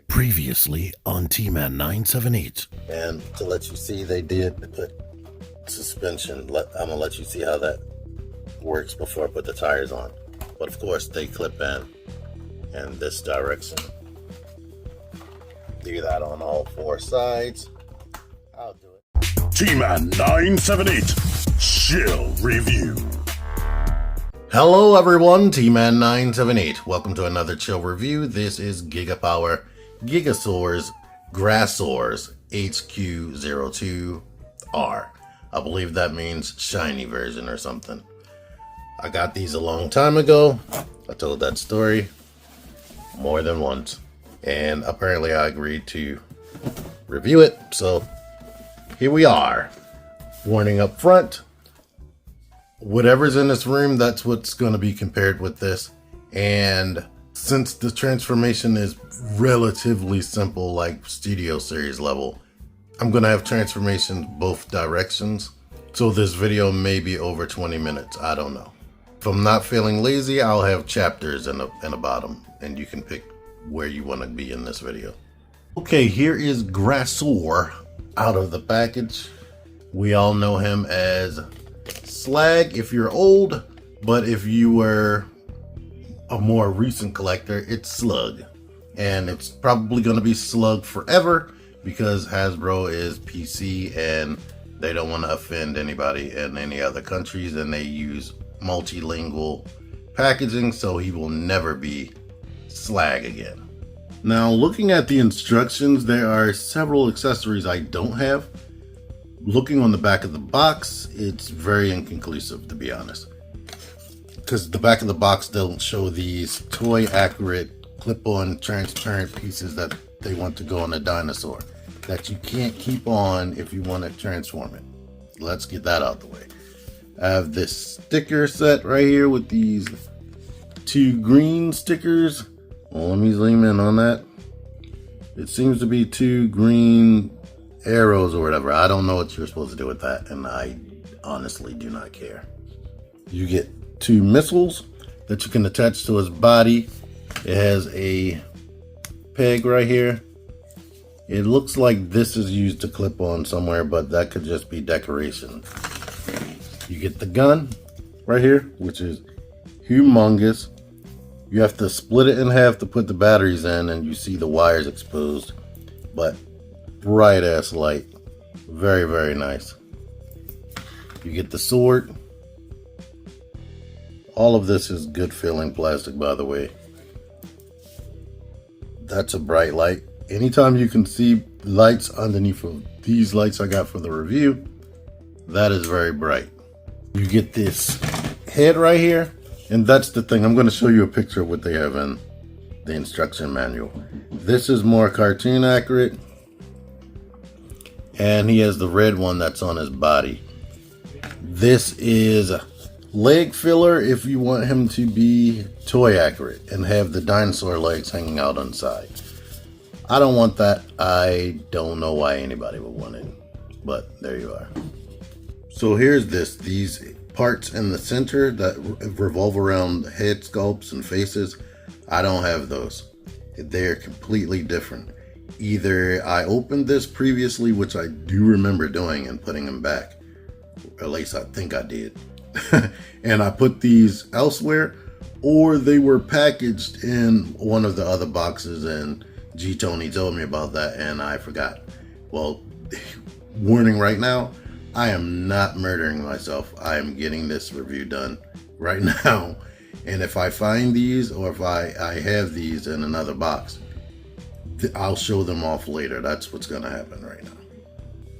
Previously on T-Man 978. And to let you see, they did put suspension. I'm gonna let you see how that works before I put the tires on. But of course, they clip in this direction. Do that on all four sides. I'll do it. T-Man 978 Chill Review. Hello everyone, T-Man 978. Welcome to another chill review. This is Gigapower, Gigasaurs, Grassor HQ02R. I believe that means shiny version or something. I got these a long time ago. I told that story more than once. And apparently I agreed to review it. So here we are. Warning up front. Whatever's in this room, that's what's going to be compared with this. And since the transformation is relatively simple, like Studio Series level, I'm going to have transformations both directions. So this video may be over 20 minutes. I don't know. If I'm not feeling lazy, I'll have chapters in the bottom, and you can pick where you want to be in this video. Okay, here is Grassor out of the package. We all know him as Slug if you're old, but if you were a more recent collector, it's Slug. And it's probably going to be Slug forever because Hasbro is PC and they don't want to offend anybody in any other countries, and they use multilingual packaging, so he will never be Slug again. Now, looking at the instructions, there are several accessories I don't have. Looking on the back of the box, it's very inconclusive, to be honest, because the back of the box don't show these toy accurate clip-on transparent pieces that they want to go on a dinosaur that you can't keep on if you want to transform it. Let's get that out the way. I have this sticker set right here with these two green stickers. Well, let me zoom in on that. It seems to be two green arrows or whatever. I don't know what you're supposed to do with that, and I honestly do not care. You get two missiles that you can attach to his body. It has a peg right here. It looks like this is used to clip on somewhere, but that could just be decoration. You get the gun right here, which is humongous. You have to split it in half to put the batteries in, and you see the wires exposed, but bright ass light. Very, very nice. You get the sword. All of this is good feeling plastic, by the way. That's a bright light. Anytime you can see lights underneath of these lights I got for the review, that is very bright. You get this head right here, and that's the thing. I'm going to show you a picture of what they have in the instruction manual. This is more cartoon accurate. And he has the red one that's on his body. This is leg filler if you want him to be toy accurate and have the dinosaur legs hanging out on the side. I don't want that. I don't know why anybody would want it, but there you are. So here's these parts in the center that revolve around head sculpts and faces. I don't have those. They're completely different. Either I opened this previously, which I do remember doing and putting them back, or at least I think I did, and I put these elsewhere, or they were packaged in one of the other boxes and G-Tony told me about that and I forgot. Well, warning right now, I am not murdering myself. I am getting this review done right now, and if I find these or if I have these in another box, I'll show them off later. That's what's going to happen right now.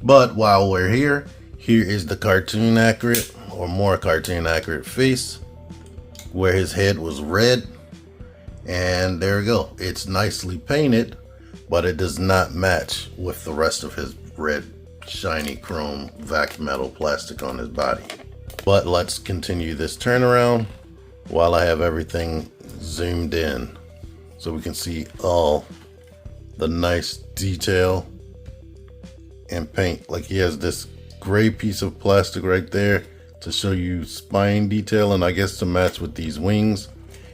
But while we're here is the cartoon accurate or more cartoon accurate face where his head was red. And there we go. It's nicely painted, but it does not match with the rest of his red shiny chrome vac metal plastic on his body. But let's continue this turnaround while I have everything zoomed in so we can see all the nice detail and paint. Like he has this gray piece of plastic right there to show you spine detail, and I guess to match with these wings.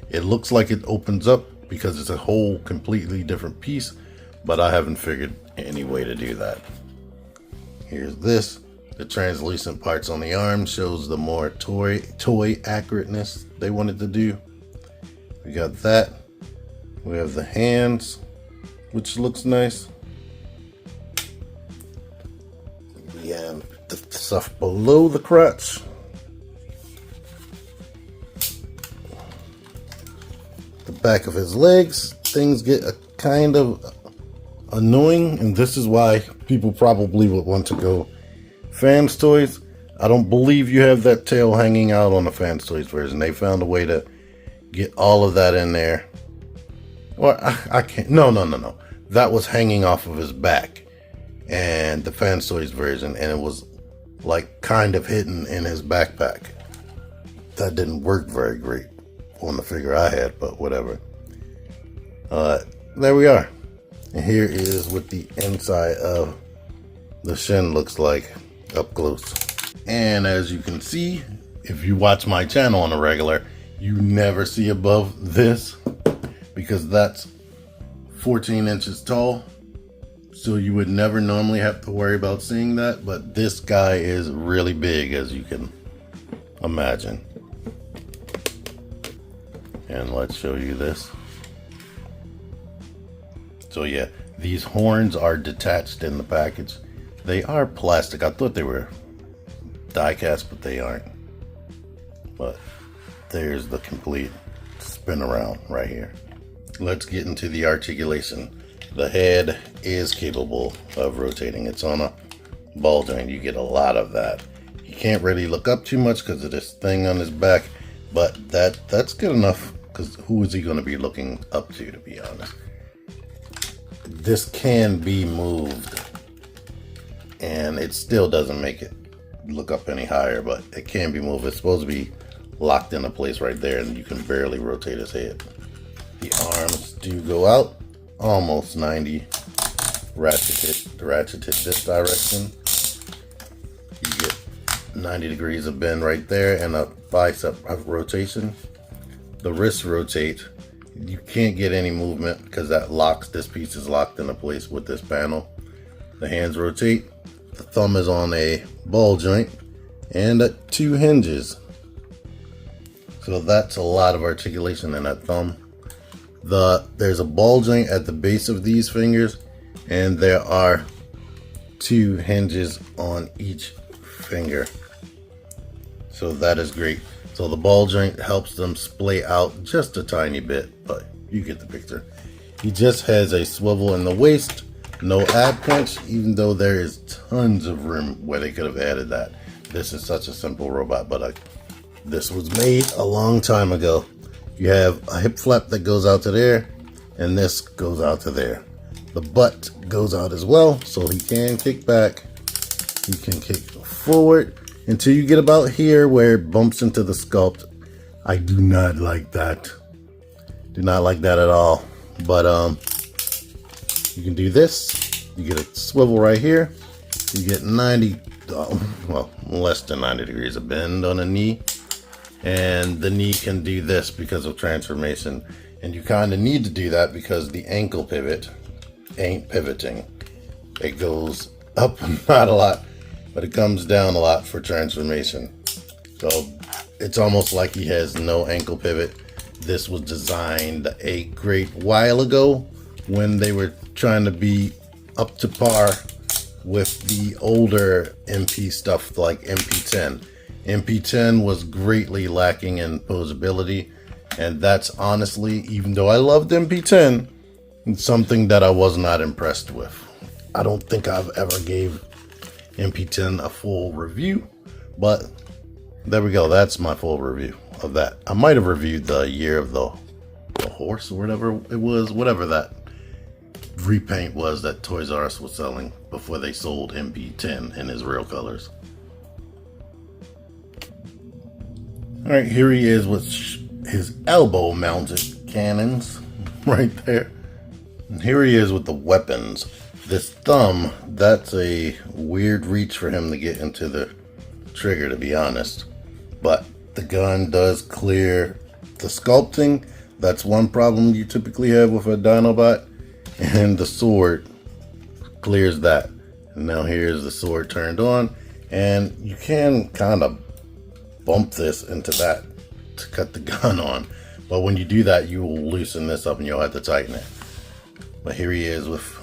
It looks like it opens up because it's a whole completely different piece, but I haven't figured any way to do that. Here's this. The translucent parts on the arm shows the more toy accurateness they wanted to do. We got that. We have the hands, which looks nice. We have the stuff below the crotch. The back of his legs, things get a kind of annoying, and this is why people probably would want to go Fans Toys. I don't believe you have that tail hanging out on the Fans Toys version. They found a way to get all of that in there. Or I can't. No. That was hanging off of his back, and the Fans Toys version, and it was like kind of hidden in his backpack. That didn't work very great on the figure I had, but whatever. There we are. And here is what the inside of the shin looks like up close. And as you can see, if you watch my channel on a regular, you never see above this, because that's 14 inches tall. So you would never normally have to worry about seeing that, but this guy is really big, as you can imagine. And let's show you this. So yeah, these horns are detached in the package. They are plastic. I thought they were die cast, but they aren't. But there's the complete spin around right here. Let's get into the articulation. The head is capable of rotating. It's on a ball joint. You get a lot of that. He can't really look up too much because of this thing on his back, but that's good enough, because who is he going to be looking up to be honest? This can be moved, and it still doesn't make it look up any higher, but it can be moved. It's supposed to be locked into place right there, and you can barely rotate his head. The arms do go out almost 90, ratcheted this direction. You get 90 degrees of bend right there, and a bicep rotation. The wrists rotate. You can't get any movement because this piece is locked into place with this panel. The hands rotate. The thumb is on a ball joint and 2 hinges. So that's a lot of articulation in that thumb. There's a ball joint at the base of these fingers, and there are 2 hinges on each finger. So that is great. So the ball joint helps them splay out just a tiny bit, but you get the picture. He just has a swivel in the waist, no ab pinch, even though there is tons of room where they could have added that. This is such a simple robot, but this was made a long time ago. You have a hip flap that goes out to there, and this goes out to there. The butt goes out as well, so he can kick back. He can kick forward until you get about here where it bumps into the sculpt. I do not like that. Do not like that at all. But you can do this. You get a swivel right here. You get 90, well, less than 90 degrees of bend on a knee. And the knee can do this because of transformation. And you kind of need to do that because the ankle pivot ain't pivoting. It goes up not a lot, but it comes down a lot for transformation. So it's almost like he has no ankle pivot. This was designed a great while ago when they were trying to be up to par with the older MP stuff like MP10. MP10 was greatly lacking in posability, and that's honestly, even though I loved MP10, it's something that I was not impressed with. I don't think I've ever gave MP10 a full review, but there we go. That's my full review of that. I might have reviewed the year of the horse or whatever it was, whatever that repaint was that Toys R Us was selling before they sold MP10 in his real colors. Alright, here he is with his elbow mounted cannons right there. And here he is with the weapons. This thumb, that's a weird reach for him to get into the trigger, to be honest. But the gun does clear the sculpting. that's one problem you typically have with a Dinobot, and the sword clears that. And now here's the sword turned on, and you can kind of bump this into that to cut the gun on, but when you do that, you will loosen this up and you'll have to tighten it. But here he is with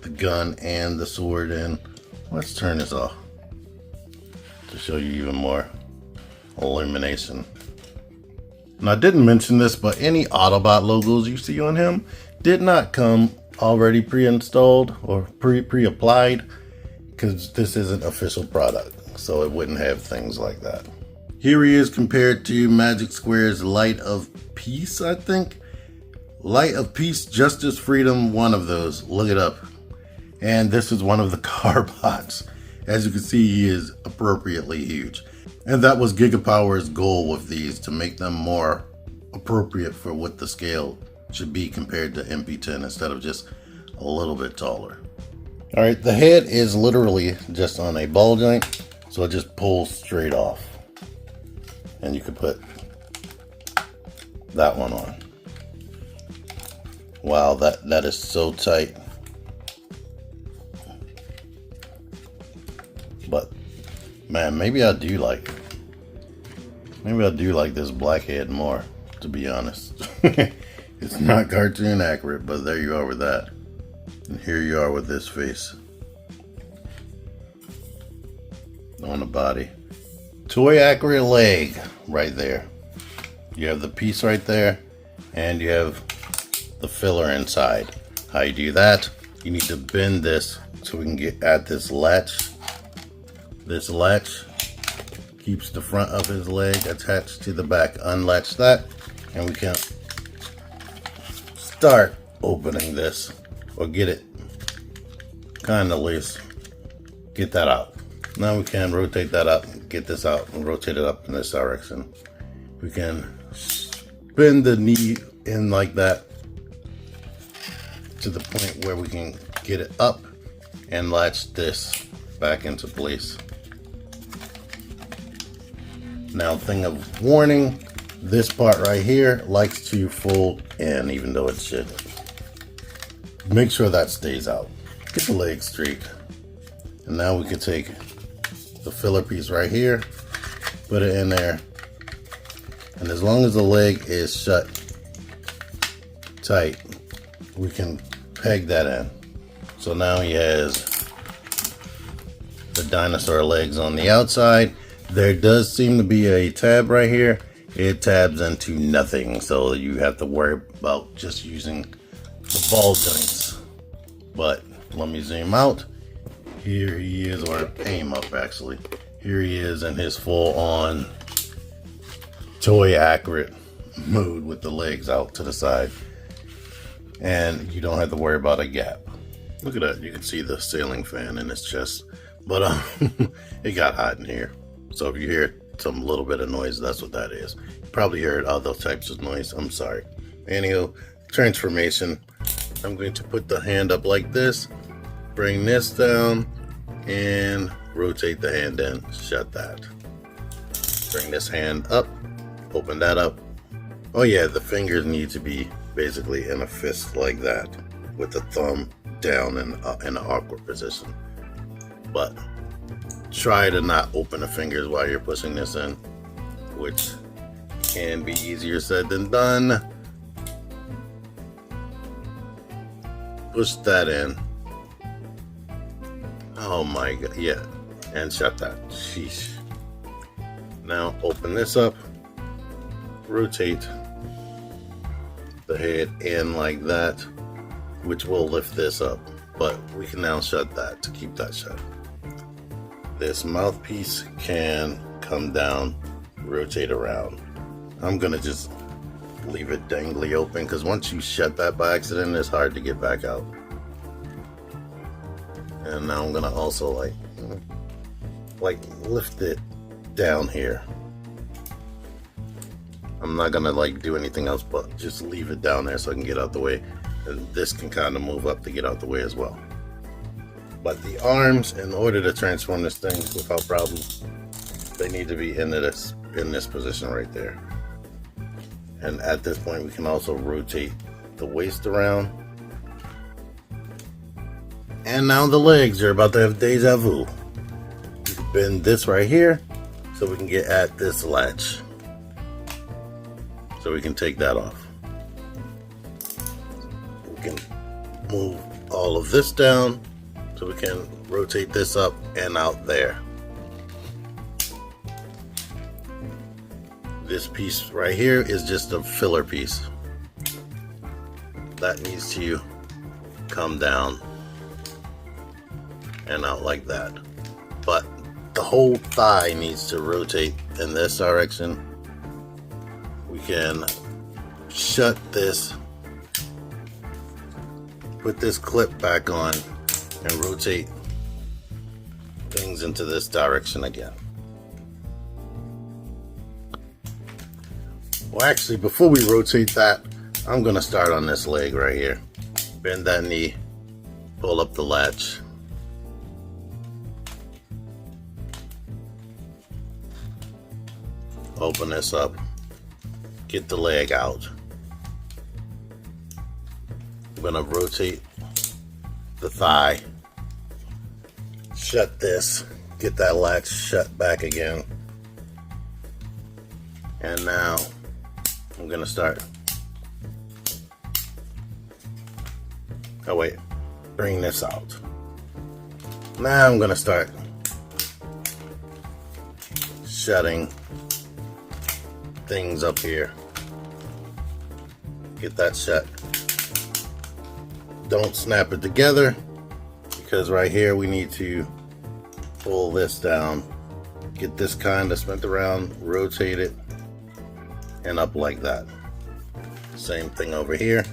the gun and the sword in. Let's turn this off to show you even more illumination. And I didn't mention this, but any Autobot logos you see on him did not come already pre-installed or pre-applied, because this isn't official product, so it wouldn't have things like that. Here he is compared to Magic Square's Light of Peace, I think. Light of Peace, Justice, Freedom, one of those. Look it up. And this is one of the car bots. As you can see, he is appropriately huge. And that was Gigapower's goal with these, to make them more appropriate for what the scale should be compared to MP10, instead of just a little bit taller. Alright, the head is literally just on a ball joint, so it just pulls straight off. And you could put that one on. Wow, that is so tight. But man, maybe I do like this black head more, to be honest. It's not cartoon accurate, but there you are with that. And here you are with this face on the body. Toy accurate leg right there. You have the piece right there, and you have the filler inside. How you do that? You need to bend this so we can get at this latch. This latch keeps the front of his leg attached to the back. Unlatch that, and we can start opening this, or get it kind of loose. Get that out. Now we can rotate that up, get this out, and rotate it up in this direction. We can bend the knee in like that to the point where we can get it up and latch this back into place. Now, thing of warning, this part right here likes to fold in, even though it shouldn't. Make sure that stays out. Get the leg straight. And now we can take the filler piece right here, put it in there, and as long as the leg is shut tight, we can peg that in. So now he has the dinosaur legs on the outside. There does seem to be a tab right here. It tabs into nothing, so you have to worry about just using the ball joints. But let me zoom out. Here he is, or aim up actually. Here he is in his full on toy accurate mode with the legs out to the side. And you don't have to worry about a gap. Look at that, you can see the ceiling fan in his chest. But it got hot in here. So if you hear some little bit of noise, that's what that is. You probably heard other types of noise, I'm sorry. Anywho, transformation. I'm going to put the hand up like this, bring this down, and rotate the hand in, shut that. Bring this hand up, open that up. Oh yeah, the fingers need to be basically in a fist like that, with the thumb down in an awkward position. But try to not open the fingers while you're pushing this in, which can be easier said than done. Push that in. Oh my god, yeah, and shut that. Sheesh. Now open this up, rotate the head in like that, which will lift this up, but we can now shut that to keep that shut. This mouthpiece can come down, rotate around. I'm gonna just leave it dangly open, because once you shut that by accident, it's hard to get back out. And now I'm gonna also like lift it down here. I'm not gonna do anything else but just leave it down there so I can get out the way, and this can kind of move up to get out the way as well. But the arms, in order to transform this thing without problem, they need to be in this position right there. And at this point, we can also rotate the waist around. And now the legs are about to have deja vu. You can bend this right here so we can get at this latch. So we can take that off. We can move all of this down so we can rotate this up and out there. This piece right here is just a filler piece. That needs to come down and out like that. But the whole thigh needs to rotate in this direction. We can shut this, put this clip back on, and rotate things into this direction again. Well, actually, before we rotate that, I'm going to start on this leg right here. Bend that knee, pull up the latch. Open this up, get the leg out. I'm going to rotate the thigh, shut this, get that latch shut back again. And now I'm going to start. Oh wait, bring this out. Now I'm going to start shutting things up here. Get that shut. Don't snap it together, because right here we need to pull this down. Get this kind of spent around, rotate it, and up like that. Same thing over here.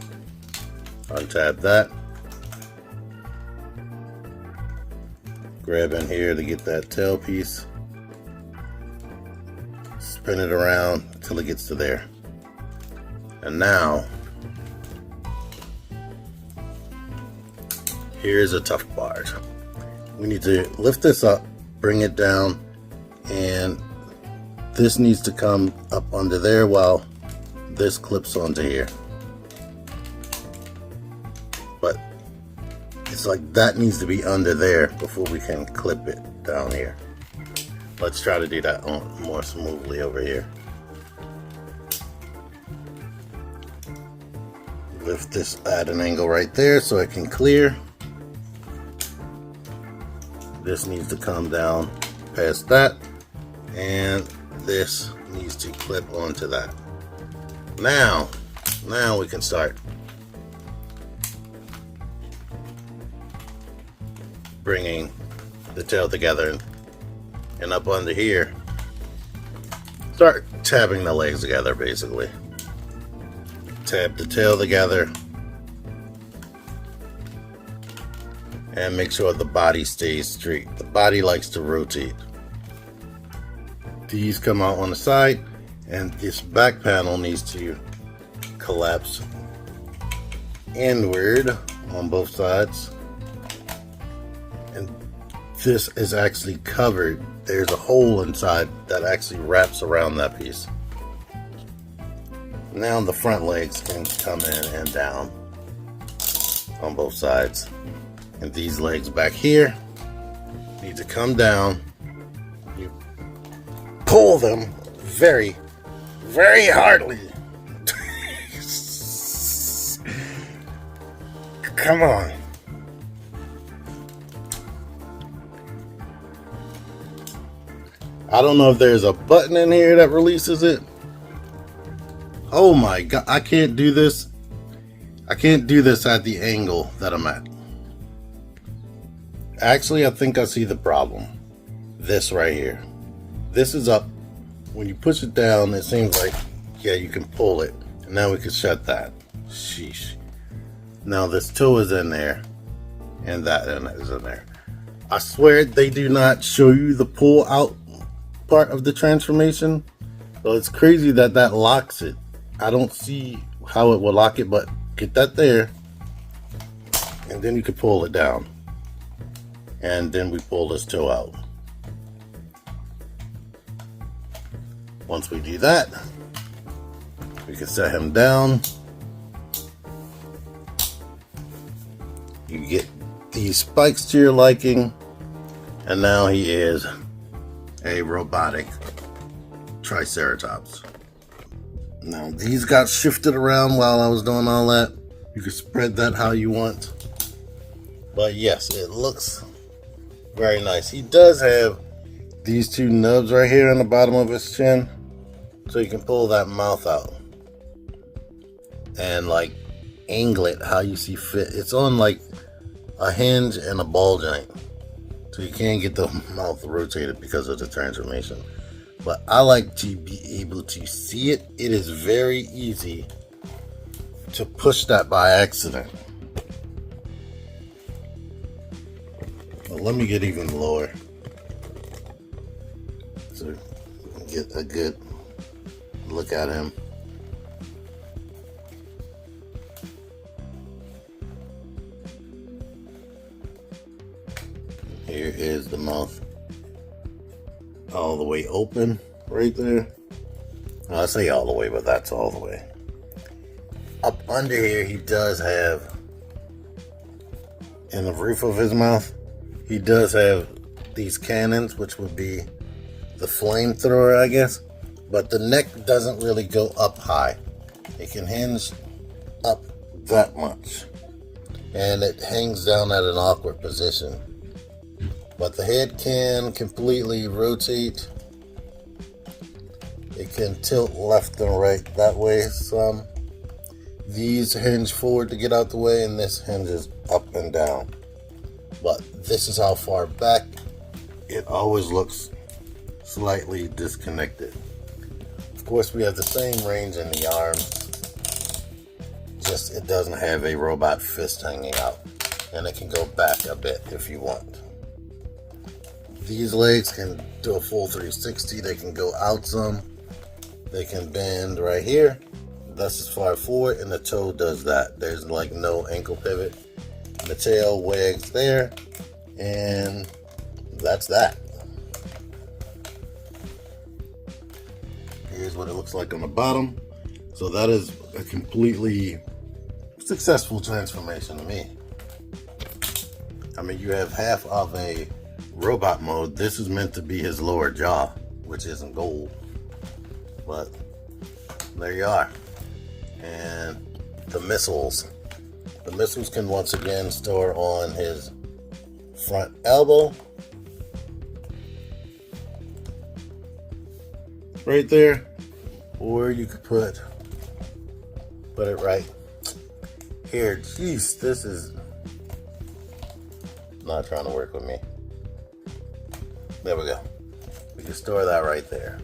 Untab that. Grab in here to get that tail piece. Spin it around until it gets to there. And now, here's a tough part. We need to lift this up, bring it down, and this needs to come up under there while this clips onto here. But it's like that needs to be under there before we can clip it down here. Let's try to do that more smoothly over here. Lift this at an angle right there so it can clear. This needs to come down past that, and this needs to clip onto that. Now we can start bringing the tail together and up under here. Start tabbing the legs together, basically. Tab the tail together and make sure the body stays straight. The body likes to rotate. These come out on the side, and this back panel needs to collapse inward on both sides. And this is actually covered. There's a hole inside that actually wraps around that piece. Now the front legs can come in and down on both sides. And these legs back here need to come down. You pull them very, very hardly. Come on. I don't know if there's a button in here that releases it. Oh my god, I can't do this. I can't do this at the angle that I'm at. Actually, I think I see the problem. This right here. This is up. When you push it down, it seems like, yeah, you can pull it. And now we can shut that. Sheesh. Now this toe is in there, and that is in there. I swear they do not show you the pull out part of the transformation. So it's crazy that that locks it. I don't see how it will lock it, but get that there, and then you can pull it down. And then we pull this toe out. Once we do that, We can set him down. You get these spikes to your liking, and now he is a robotic Triceratops. Now these got shifted around while I was doing all that. You can spread that how you want. But yes, it looks very nice. He does have these two nubs right here on the bottom of his chin, so you can pull that mouth out and like angle it how you see fit. It's on like a hinge and a ball joint, so you can't get the mouth rotated because of the transformation. But I like to be able to see it. It is very easy to push that by accident. Well, let me get even lower so you can get a good look at him. Here is the mouth all the way open right there. I say all the way, but that's all the way. Up under here, he does have, in the roof of his mouth, he does have these cannons, which would be the flamethrower, I guess. But the neck doesn't really go up high. It can hinge up that much. And it hangs down at an awkward position. But the head can completely rotate. It can tilt left and right that way some. These hinge forward to get out the way, and this hinges up and down. But this is how far back. It always looks slightly disconnected. Of course, we have the same range in the arms. Just it doesn't have a robot fist hanging out. And it can go back a bit if you want. These legs can do a full 360. They can go out some. They can bend right here. That's as far forward, and the toe does that. There's like no ankle pivot. The tail wags there, and that's that. Here's what it looks like on the bottom. So that is a completely successful transformation to me. I mean, you have half of a robot mode. This is meant to be his lower jaw, which isn't gold, but there you are. And the missiles can once again store on his front elbow right there, or you could put it right here. Jeez, this is not trying to work with me. There we go. We can store that right there.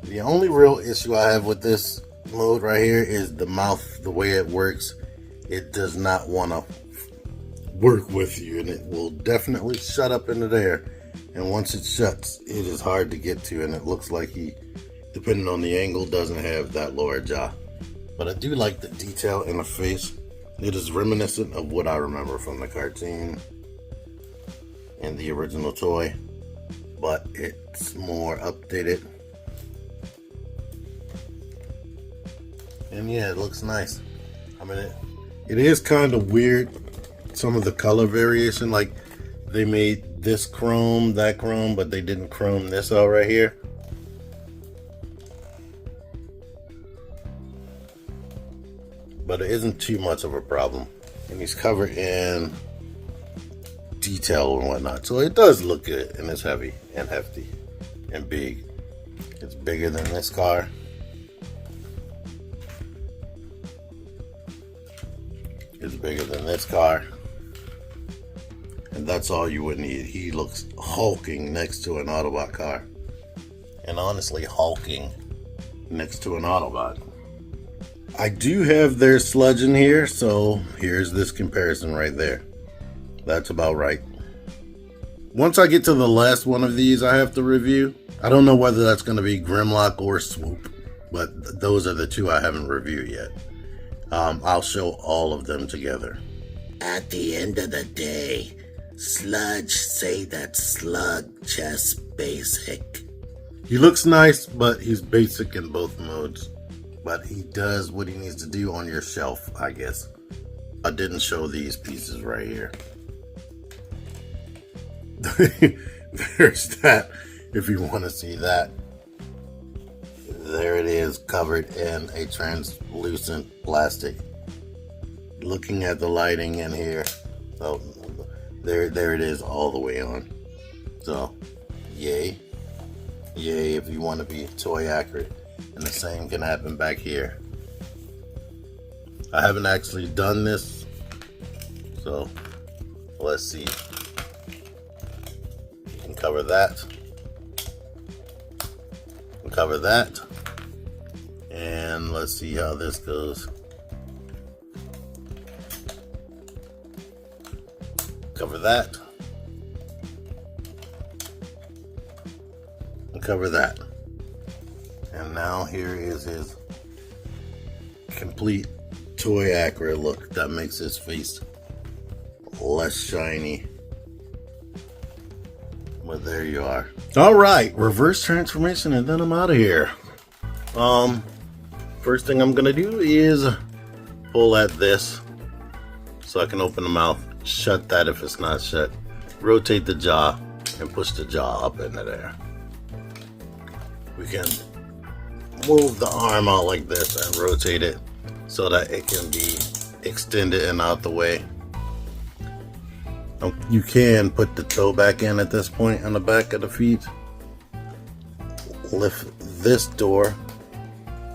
The only real issue I have with this mode right here is the mouth. The way it works, it does not want to work with you, and it will definitely shut up into there. And once it shuts, it is hard to get to, and it looks like he, depending on the angle, doesn't have that lower jaw. But I do like the detail in the face. It is reminiscent of what I remember from the cartoon and the original toy, but it's more updated. And yeah, it looks nice. I mean, it is kind of weird, some of the color variation. Like, they made this chrome, that chrome, but they didn't chrome this out right here. But it isn't too much of a problem. And he's covered in detail and whatnot. So it does look good, and it's heavy and hefty and big. It's bigger than this car. It's bigger than this car. And that's all you would need. He looks hulking next to an Autobot car. And honestly, hulking next to an Autobot. I do have their sludge in here, so here's this comparison right there. That's about right. Once I get to the last one of these I have to review, I don't know whether that's going to be Grimlock or Swoop, but those are the two I haven't reviewed yet. I'll show all of them together. At the end of the day, Sludge say that Slug just basic. He looks nice, but he's basic in both modes. But he does what he needs to do on your shelf, I guess. I didn't show these pieces right here. There's that, if you want to see that. There it is, covered in a translucent plastic. Looking at the lighting in here, so there it is all the way on. So, yay if you want to be toy accurate. And the same can happen back here. I haven't actually done this, so let's see. You can cover that. And cover that. And let's see how this goes. Cover that. And cover that. And now here is his complete toy accurate look. That makes his face less shiny. But there you are. Alright, reverse transformation and then I'm out of here. First thing I'm gonna do is pull at this so I can open the mouth. Shut that if it's not shut. Rotate the jaw and push the jaw up into there. We can move the arm out like this and rotate it so that it can be extended and out the way. You can put the toe back in at this point on the back of the feet. Lift this door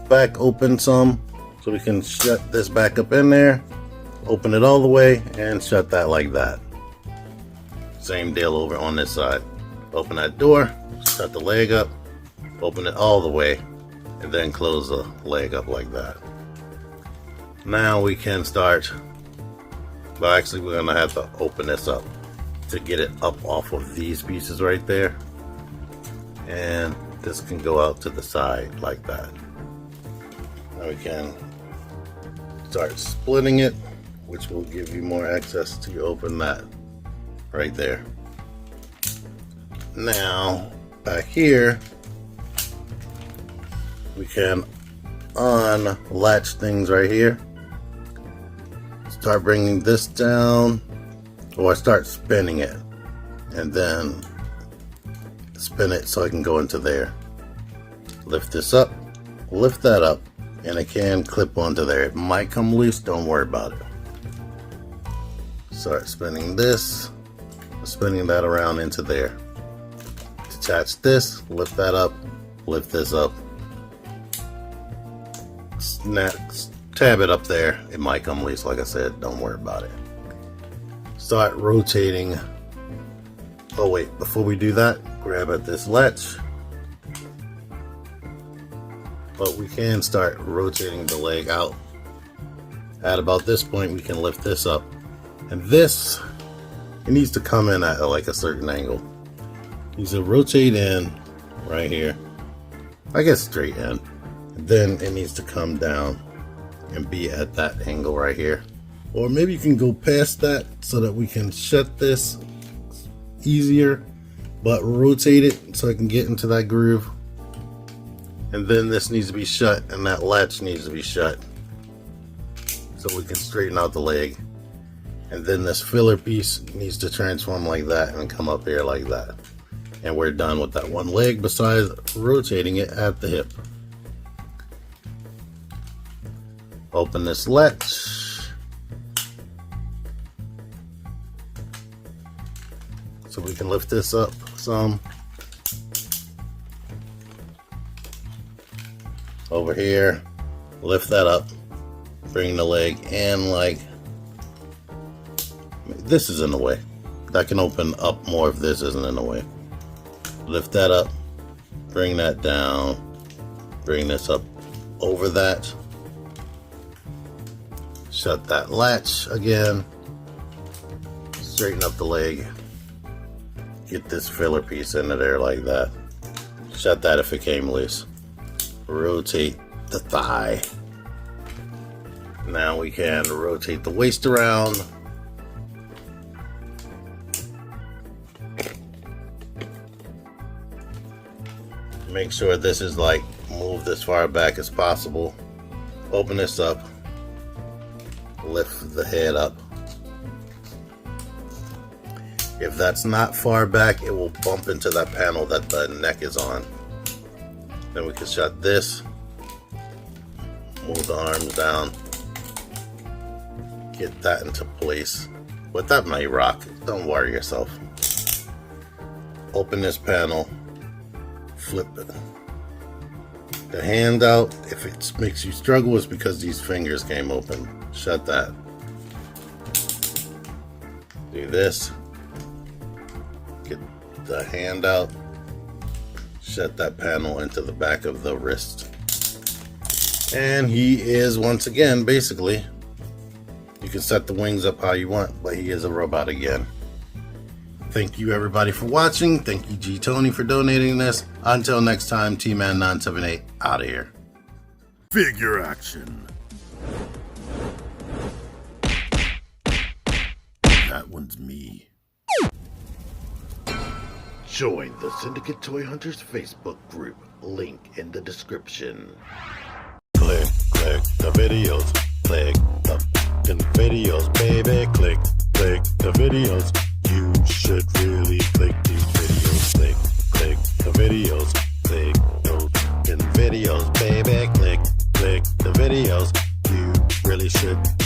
back open some so we can shut this back up in there, open it all the way and shut that like that. Same deal over on this side. Open that door, shut the leg up, open it all the way, and then close the leg up like that. Now we can start, but actually we're gonna have to open this up to get it up off of these pieces right there. And this can go out to the side like that. Now we can start splitting it, which will give you more access to open that right there. Now back here we can unlatch things right here. Start bringing this down, or start spinning it and then spin it so I can go into there. Lift this up, lift that up, and it can clip onto there. It might come loose, don't worry about it. Start spinning this, spinning that around into there. Detach this, lift that up, lift this up. Snap, tab it up there. It might come loose, like I said, don't worry about it. Start rotating. Oh wait, before we do that, grab at this latch. But we can start rotating the leg out. At about this point, we can lift this up. And this, it needs to come in at like a certain angle. It needs to rotate in right here. I guess straight in. And then it needs to come down and be at that angle right here. Or maybe you can go past that so that we can shut this easier, but rotate it so I can get into that groove. And then this needs to be shut and that latch needs to be shut so we can straighten out the leg. And then this filler piece needs to transform like that and come up here like that. And we're done with that one leg besides rotating it at the hip. Open this latch. So we can lift this up some. Over here, lift that up, bring the leg in like, this is in the way. That can open up more if this isn't in the way. Lift that up, bring that down, bring this up over that. Shut that latch again, straighten up the leg, get this filler piece into there like that. Shut that if it came loose. Rotate the thigh. Now we can rotate the waist around. Make sure this is like moved as far back as possible. Open this up. Lift the head up. If that's not far back, it will bump into that panel that the neck is on. Then we can shut this. Move the arms down. Get that into place. But that might rock. Don't worry yourself. Open this panel. Flip it. The hand out, if it makes you struggle, it's because these fingers came open. Shut that. Do this. Get the hand out. Shut that panel into the back of the wrist. And he is, once again, basically, you can set the wings up how you want, but he is a robot again. Thank you everybody for watching. Thank you G Tony for donating this. Until next time, T-Man978 out of here. Figure action. That one's me. Join the Syndicate Toy Hunters Facebook group. Link in the description. Click the videos. Click the videos, baby. Click the videos. You should really click these videos. Click the videos. Click those videos, baby. Click the videos. You really should.